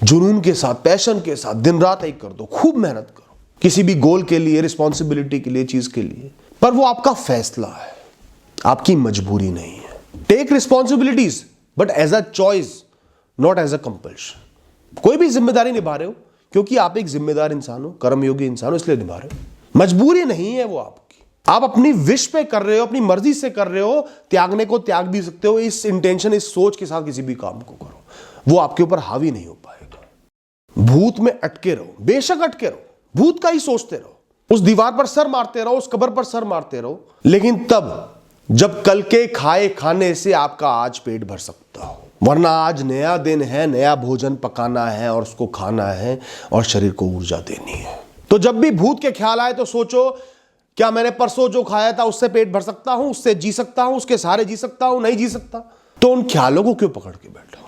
जुनून के साथ, पैशन के साथ दिन रात एक कर दो, खूब मेहनत करो किसी भी गोल के लिए, रिस्पॉन्सिबिलिटी के लिए, चीज के लिए, पर वो आपका फैसला है, आपकी मजबूरी नहीं है। Take responsibilities but as a choice, not as a compulsion. कोई भी जिम्मेदारी निभा रहे हो क्योंकि आप एक जिम्मेदार इंसान हो, कर्मयोगी इंसान हो, इसलिए निभा रहे हो। मजबूरी नहीं है वो आपकी, आप अपनी विश पे कर रहे हो, अपनी मर्जी से कर रहे हो। त्यागने को त्याग भी सकते हो, इस इंटेंशन, इस सोच के साथ किसी भी काम को करो, वो आपके ऊपर हावी नहीं हो पाएगा। भूत में अटके रहो, बेशक अटके रहो, भूत का ही सोचते रहो, उस दीवार पर सर मारते रहो, उस कब्र पर सर मारते रहो, लेकिन तब जब कल के खाए खाने से आपका आज पेट भर सकता हो। वरना आज नया दिन है, नया भोजन पकाना है और उसको खाना है और शरीर को ऊर्जा देनी है। तो जब भी भूत के ख्याल आए तो सोचो, क्या मैंने परसों जो खाया था उससे पेट भर सकता हूं, उससे जी सकता हूं, उसके सहारे जी सकता हूं, नहीं जी सकता? तो उन ख्यालों को क्यों पकड़ के बैठा?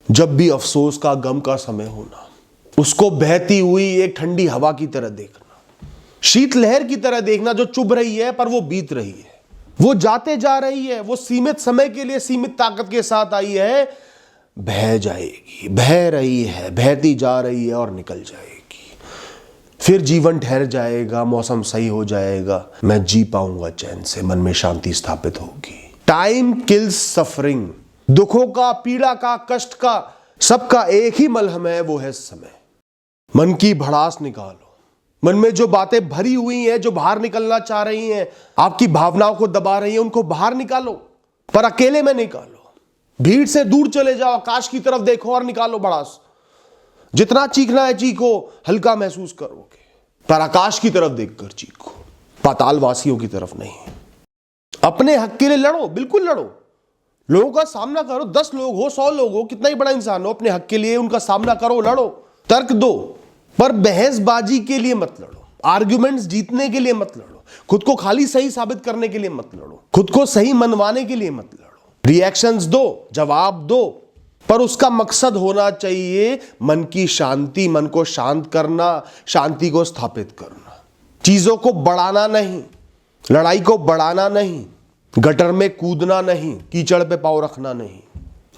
जब भी अफसोस का, गम का समय होना, उसको बहती हुई एक ठंडी हवा की तरह देखना, शीतलहर की तरह देखना, जो चुभ रही है पर वो बीत रही है, वो जाते जा रही है, वो सीमित समय के लिए सीमित ताकत के साथ आई है, बह जाएगी, बह रही है, बहती जा रही है और निकल जाएगी। फिर जीवन ठहर जाएगा, मौसम सही हो जाएगा, मैं जी पाऊंगा चैन से, मन में शांति स्थापित होगी। Time kills suffering. दुखों का, पीड़ा का, कष्ट का, सबका एक ही मलहम है, वो है समय। मन की भड़ास निकालो, मन में जो बातें भरी हुई हैं, जो बाहर निकलना चाह रही हैं, आपकी भावनाओं को दबा रही हैं, उनको बाहर निकालो, पर अकेले में निकालो। भीड़ से दूर चले जाओ, आकाश की तरफ देखो और निकालो भड़ास। जितना चीखना है चीखो, हल्का महसूस करोगे, पर आकाश की तरफ देखकर चीखो, पाताल वासियों की तरफ नहीं। अपने हक के लिए लड़ो, बिल्कुल लड़ो, लोगों का सामना करो। 10 लोग हो, 100 लोग हो, कितना ही बड़ा इंसान हो, अपने हक के लिए उनका सामना करो, लड़ो, तर्क दो, पर बहसबाजी के लिए मत लड़ो, आर्ग्यूमेंट्स जीतने के लिए मत लड़ो, खुद को खाली सही साबित करने के लिए मत लड़ो, खुद को सही मनवाने के लिए मत लड़ो। रिएक्शंस दो, जवाब दो, पर उसका मकसद होना चाहिए मन की शांति, मन को शांत करना, शांति को स्थापित करना, चीजों को बढ़ाना नहीं, लड़ाई को बढ़ाना नहीं, गटर में कूदना नहीं, कीचड़ पे पांव रखना नहीं।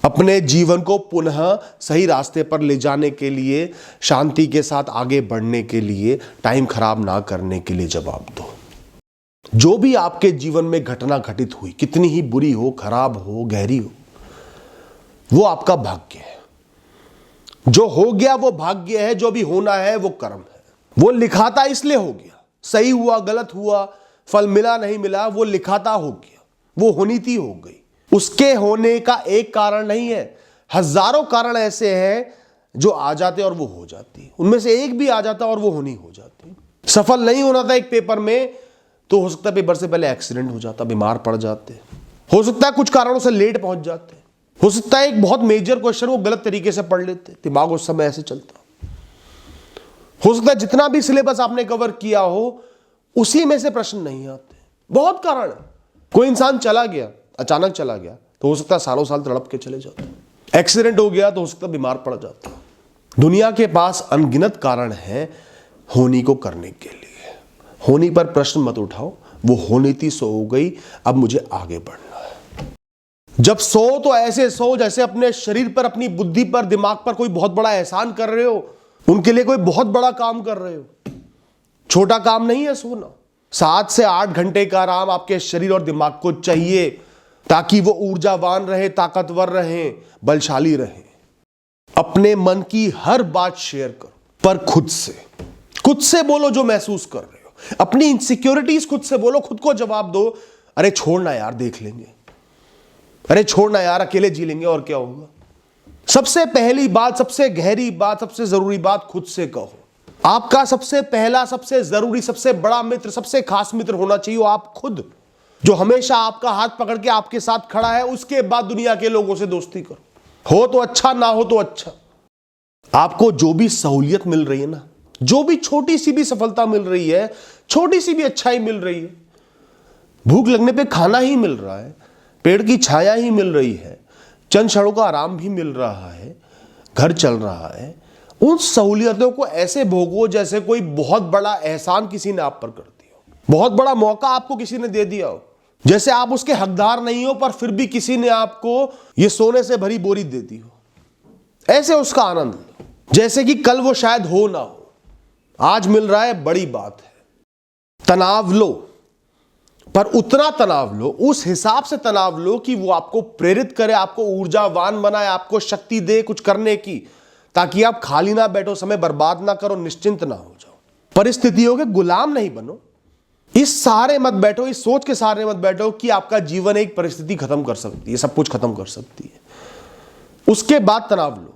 अपने जीवन को पुनः सही रास्ते पर ले जाने के लिए, शांति के साथ आगे बढ़ने के लिए, टाइम खराब ना करने के लिए जवाब दो। जो भी आपके जीवन में घटना घटित हुई, कितनी ही बुरी हो, खराब हो, गहरी हो, वो आपका भाग्य है। जो हो गया वो भाग्य है, जो भी होना है वो कर्म है। वो लिखा था इसलिए हो गया, सही हुआ, गलत हुआ, फल मिला, नहीं मिला, वो लिखा था, हो गया, वो होनी थी, हो गई। उसके होने का एक कारण नहीं है, हजारों कारण ऐसे हैं जो आ जाते और वो हो जाती, उनमें से एक भी आ जाता और वो होनी हो जाती। सफल नहीं होना था एक पेपर में, तो हो सकता है पेपर से पहले एक्सीडेंट हो जाता, बीमार पड़ जाते, हो सकता है कुछ कारणों से लेट पहुंच जाते, हो सकता है एक बहुत मेजर क्वेश्चन वो गलत तरीके से पढ़ लेते, दिमाग उस समय ऐसे चलता, हो सकता है जितना भी सिलेबस आपने कवर किया हो उसी में से प्रश्न नहीं आते, बहुत कारण है। कोई इंसान चला गया, अचानक चला गया, तो हो सकता है सालों साल तड़प के चले जाते। एक्सीडेंट हो गया तो हो सकता है बीमार पड़ जाता। दुनिया के पास अनगिनत कारण है होनी को करने के लिए। होनी पर प्रश्न मत उठाओ, वो होनी थी सो हो गई, अब मुझे आगे बढ़ना है। जब सो तो ऐसे सो जैसे अपने शरीर पर, अपनी बुद्धि पर, दिमाग पर कोई बहुत बड़ा एहसान कर रहे हो, उनके लिए कोई बहुत बड़ा काम कर रहे हो। छोटा काम नहीं है सोना। 7 से 8 घंटे का आराम आपके शरीर और दिमाग को चाहिए ताकि वो ऊर्जावान रहे, ताकतवर रहे, बलशाली रहे। अपने मन की हर बात शेयर करो, पर खुद से बोलो जो महसूस कर रहे हो। अपनी इनसिक्योरिटीज खुद से बोलो, खुद को जवाब दो, अरे छोड़ना यार, देख लेंगे, अरे छोड़ना यार, अकेले जी लेंगे, और क्या होगा। सबसे पहली बात, सबसे गहरी बात, सबसे जरूरी बात खुद से कहो। आपका सबसे पहला, सबसे जरूरी, सबसे बड़ा मित्र, सबसे खास मित्र होना चाहिए आप खुद, जो हमेशा आपका हाथ पकड़ के आपके साथ खड़ा है। उसके बाद दुनिया के लोगों से दोस्ती करो, हो तो अच्छा, ना हो तो अच्छा। आपको जो भी सहूलियत मिल रही है ना, जो भी छोटी सी भी सफलता मिल रही है, छोटी सी भी अच्छाई मिल रही है, भूख लगने पे खाना ही मिल रहा है, पेड़ की छाया ही मिल रही है, चंद क्षणों का आराम भी मिल रहा है, घर चल रहा है, उन सहूलियतों को ऐसे भोगो जैसे कोई बहुत बड़ा एहसान किसी ने आप पर कर दिया हो, बहुत बड़ा मौका आपको किसी ने दे दिया हो, जैसे आप उसके हकदार नहीं हो पर फिर भी किसी ने आपको ये सोने से भरी बोरी दे दी हो। ऐसे उसका आनंद लो। जैसे कि कल वो शायद हो ना हो, आज मिल रहा है बड़ी बात है। तनाव लो, पर उतना तनाव लो, उस हिसाब से तनाव लो कि वो आपको प्रेरित करे, आपको ऊर्जावान बनाए, आपको शक्ति दे कुछ करने की, ताकि आप खाली ना बैठो, समय बर्बाद ना करो, निश्चिंत ना हो जाओ। परिस्थितियों के गुलाम नहीं बनो। इस सहारे मत बैठो, इस सोच के सहारे मत बैठो कि आपका जीवन एक परिस्थिति खत्म कर सकती है, सब कुछ खत्म कर सकती है। उसके बाद तनाव लो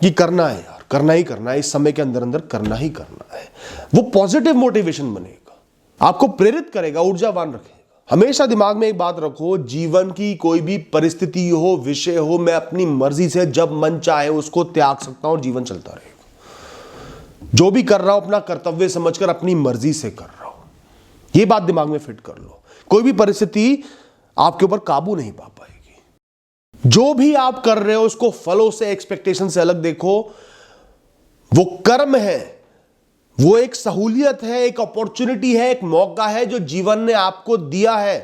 कि करना है यार, करना ही करना है, इस समय के अंदर अंदर करना ही करना है। वो पॉजिटिव मोटिवेशन बनेगा, आपको प्रेरित करेगा, ऊर्जावान रखेगा। हमेशा दिमाग में एक बात रखो, जीवन की कोई भी परिस्थिति हो, विषय हो, मैं अपनी मर्जी से जब मन चाहे उसको त्याग सकता हूं और जीवन चलता रहेगा। जो भी कर रहा हूं अपना कर्तव्य समझकर अपनी मर्जी से कर रहा हूं, यह बात दिमाग में फिट कर लो। कोई भी परिस्थिति आपके ऊपर काबू नहीं पा पाएगी। जो भी आप कर रहे हो उसको फलों से, एक्सपेक्टेशन से अलग देखो। वो कर्म है, वो एक सहूलियत है, एक अपॉर्चुनिटी है, एक मौका है जो जीवन ने आपको दिया है,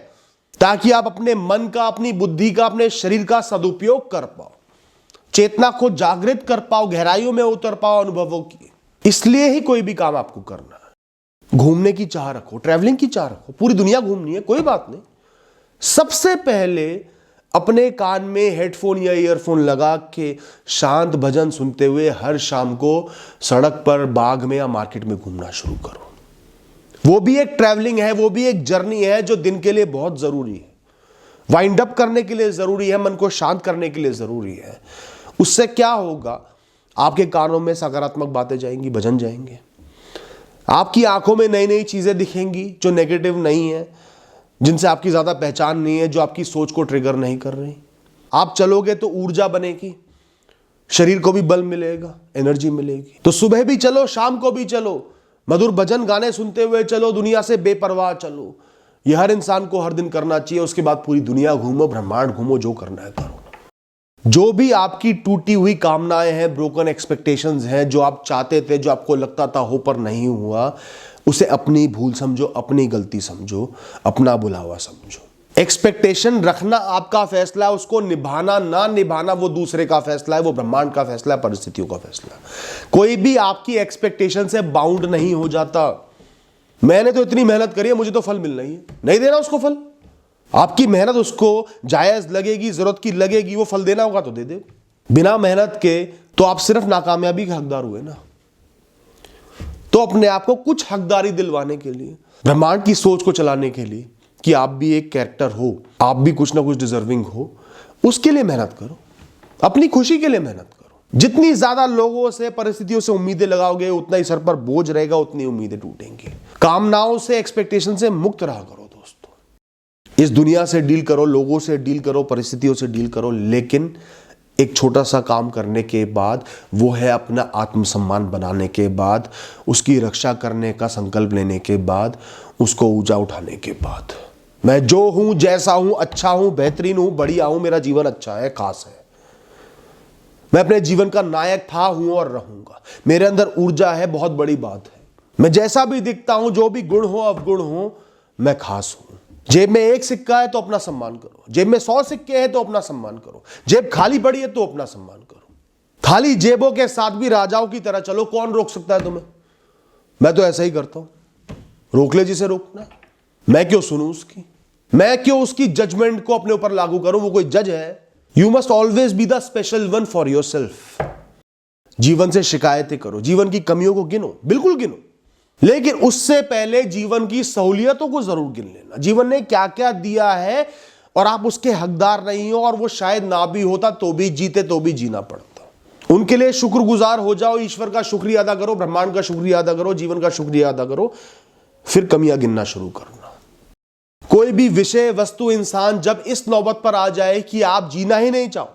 ताकि आप अपने मन का, अपनी बुद्धि का, अपने शरीर का सदुपयोग कर पाओ, चेतना को जागृत कर पाओ, गहराइयों में उतर पाओ अनुभवों की। इसलिए ही कोई भी काम आपको करना है। घूमने की चाह रखो, ट्रैवलिंग की चाह रखो, पूरी दुनिया घूमनी है, कोई बात नहीं। सबसे पहले अपने कान में हेडफोन या ईयरफोन लगा के शांत भजन सुनते हुए हर शाम को सड़क पर, बाग में या मार्केट में घूमना शुरू करो। वो भी एक ट्रैवलिंग है, वो भी एक जर्नी है जो दिन के लिए बहुत जरूरी है, वाइंड अप करने के लिए जरूरी है, मन को शांत करने के लिए जरूरी है। उससे क्या होगा, आपके कानों में सकारात्मक बातें जाएंगी, भजन जाएंगे, आपकी आंखों में नई नई चीजें दिखेंगी जो नेगेटिव नहीं है, जिनसे आपकी ज्यादा पहचान नहीं है, जो आपकी सोच को ट्रिगर नहीं कर रही। आप चलोगे तो ऊर्जा बनेगी, शरीर को भी बल मिलेगा, एनर्जी मिलेगी। तो सुबह भी चलो, शाम को भी चलो, मधुर भजन गाने सुनते हुए चलो, दुनिया से बेपरवाह चलो। यह हर इंसान को हर दिन करना चाहिए। उसके बाद पूरी दुनिया घूमो, ब्रह्मांड घूमो, जो करना है करो। जो भी आपकी टूटी हुई कामनाएं हैं, ब्रोकन एक्सपेक्टेशंस हैं, जो आप चाहते थे, जो आपको लगता था हो पर नहीं हुआ, उसे अपनी भूल समझो, अपनी गलती समझो, अपना बुलावा समझो। एक्सपेक्टेशन रखना आपका फैसला है, उसको निभाना ना निभाना वो दूसरे का फैसला है, वो ब्रह्मांड का फैसला है, परिस्थितियों का फैसला है। कोई भी आपकी एक्सपेक्टेशन से बाउंड नहीं हो जाता। मैंने तो इतनी मेहनत करी है, मुझे तो फल मिलना ही है, नहीं देना उसको फल। आपकी मेहनत उसको जायज लगेगी, जरूरत की लगेगी, वो फल देना होगा तो दे दे। बिना मेहनत के तो आप सिर्फ नाकामयाबी के हकदार हुए ना। तो अपने आप को कुछ हकदारी दिलवाने के लिए, ब्रह्मांड की सोच को चलाने के लिए कि आप भी एक कैरेक्टर हो, आप भी कुछ ना कुछ डिजर्विंग हो, उसके लिए मेहनत करो, अपनी खुशी के लिए मेहनत करो। जितनी ज्यादा लोगों से, परिस्थितियों से उम्मीदें लगाओगे, उतना ही सर पर बोझ रहेगा, उतनी उम्मीदें टूटेंगी। कामनाओं से, एक्सपेक्टेशन से मुक्त रहा करो दोस्तों। इस दुनिया से डील करो, लोगों से डील करो, परिस्थितियों से डील करो, लेकिन एक छोटा सा काम करने के बाद, वो है अपना आत्मसम्मान बनाने के बाद, उसकी रक्षा करने का संकल्प लेने के बाद, उसको ऊंचा उठाने के बाद। मैं जो हूं, जैसा हूं, अच्छा हूं, बेहतरीन हूं, बढ़िया हूं, मेरा जीवन अच्छा है, खास है, मैं अपने जीवन का नायक था, हूं और रहूंगा, मेरे अंदर ऊर्जा है, बहुत बड़ी बात है। मैं जैसा भी दिखता हूं, जो भी गुण हो, अवगुण हो, मैं खास हूं। जेब में एक सिक्का है तो अपना सम्मान करो, जेब में 100 सिक्के हैं तो अपना सम्मान करो, जेब खाली पड़ी है तो अपना सम्मान करो। खाली जेबों के साथ भी राजाओं की तरह चलो, कौन रोक सकता है तुम्हें? मैं तो ऐसा ही करता हूं। रोक ले जिसे रोकना, मैं क्यों सुनूं उसकी, मैं क्यों उसकी जजमेंट को अपने ऊपर लागू करूं? वो कोई जज है? You must always be the special one for your self. जीवन से शिकायतें करो, जीवन की कमियों को गिनो, बिल्कुल गिनो, लेकिन उससे पहले जीवन की सहूलियतों को जरूर गिन लेना। जीवन ने क्या क्या दिया है और आप उसके हकदार नहीं हो, और वो शायद ना भी होता तो भी जीते, तो भी जीना पड़ता। उनके लिए शुक्रगुजार हो जाओ, ईश्वर का शुक्रिया अदा करो, ब्रह्मांड का शुक्रिया अदा करो, जीवन का शुक्रिया अदा करो, फिर कमियां गिनना शुरू करना। कोई भी विषय, वस्तु, इंसान जब इस नौबत पर आ जाए कि आप जीना ही नहीं चाहो,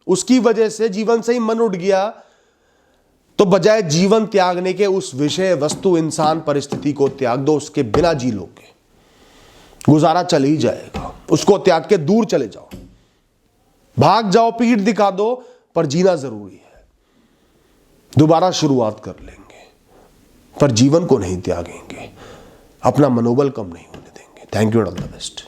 उसकी वजह से जीवन से ही मन उठ गया, तो बजाय जीवन त्यागने के उस विषय, वस्तु, इंसान, परिस्थिति को त्याग दो। उसके बिना जी लोगे, गुजारा चल ही जाएगा। उसको त्याग के दूर चले जाओ, भाग जाओ, पीठ दिखा दो, पर जीना जरूरी है। दोबारा शुरुआत कर लेंगे, पर जीवन को नहीं त्यागेंगे, अपना मनोबल कम नहीं होने देंगे। Thank you and all the best.